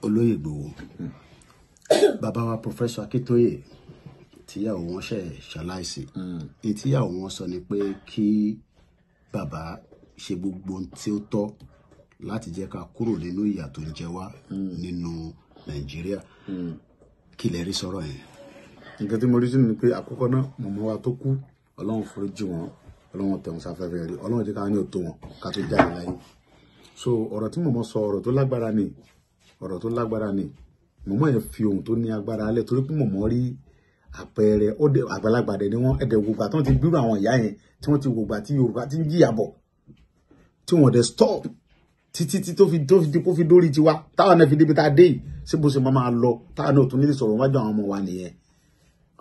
olóyè Ìgbòho bàbá wa Professor Akíntóyè tíyàwó wọn ṣaláìsí tíyàwó wọn sọ ni pé kí bàbá ṣe gbogbo ohun tí ó tọ́ láti jẹ́ ká kúrò nínú ìyà tó ń jẹ wá nínú Nàìjíríà kí lẹ rí sọ̀rọ̀ yẹn. nǹkan tí mo rí sí ni pé àkọ́kọ́ náà mọ̀mọ́ wa tó kú Ọlọ́run foríjì wọn Ọlọ́run tẹ̀ wọ́n sáfẹ́fẹ́ rí Ọlọ́run jẹ́ ká ní òtó wọn ká tó jáde láyé. So ọ̀rọ̀ tí mọ̀mọ́ sọ ọ̀rọ̀ tó lágbára ni mọ̀mọ́ yẹn fi ohun tó ní agbára alẹ́ torí pé mọ̀mọ́ rí àpẹẹrẹ àgbàlagbà dẹ̀ ni wọ́n ẹ̀dẹ̀ gbogbo àtọ́n ti bírò àwọn ìyá yẹn tí wọ́n ti gbogbo àti Yorùbá ti ń jìyà bọ̀ tí wọ́n dẹ̀ stop títí tó fi kó fi dórí tiwa táwọn náà fi débi tá a dé yìí sí bó ṣe máa lọ táwọn náà tún nílé sọ̀rọ̀ wájú àwọn ọmọ wa nìyẹn.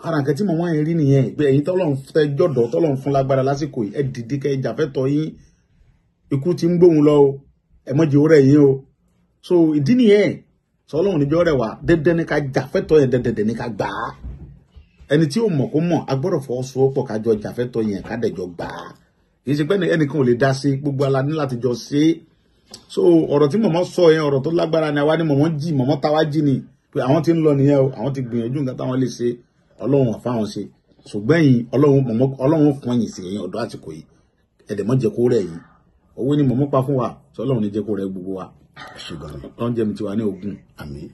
Ara nǹkan tí mọ̀mọ́ yẹn rí nìyẹn pé ẹ̀yin tọ́lọ́run fẹ́ jọ̀dọ̀ tọ́lọ́run fún lágbára lásìkò yìí ẹ dìde kẹ́ ẹ jàfẹ́tọ̀ yín ikú ti ń gbóhùn lọ o ẹ mọ̀jẹ̀ ó rẹ̀ yín o. So ìdí nìyẹn sọ Ọlọ́run níjọ́ rẹ̀ wá dẹ́dẹ́ ní ká jàfẹ́tọ̀ yẹn dẹ́dẹ́ ní ká gbà á. Ẹni tí ó mọ̀ kó mọ̀ a gbọ́dọ̀ fọwọ́sowọ́pọ̀ ká jọ jàfẹ́tọ̀ yẹn ká dẹ̀jọ gbà á. Kì í ṣe pé ẹnìkan ò lè dá sí gbogbo ala ní láti jọ ṣe é. So ọ̀rọ̀ tí mọ̀mọ́ sọ yẹn ọ̀rọ̀ tó lágbára ni àwa ni mọ̀mọ́ táwa jí ni pé àwọn ti ń lọ nìyẹn o àwọn ti gbìyànjú nǹkan táwọn lè ṣe Ọlọ́run àfáwọn ṣe ṣùgbọ́n yìí Ọlọ́run fún ẹ̀yìn sí ẹ̀yìn ọ̀dọ́ àsìkò yìí ẹ̀dẹ̀mọ́ jẹ́ kó rẹ̀ yìí owó ni mọ̀mọ́ pa fún wa sọ Ọlọ́run ní jẹ́ kó rẹ̀ gbogbo wa ṣùgbọ́n Ọlọ́run jẹ́ mi ti wà ní ogun àmín.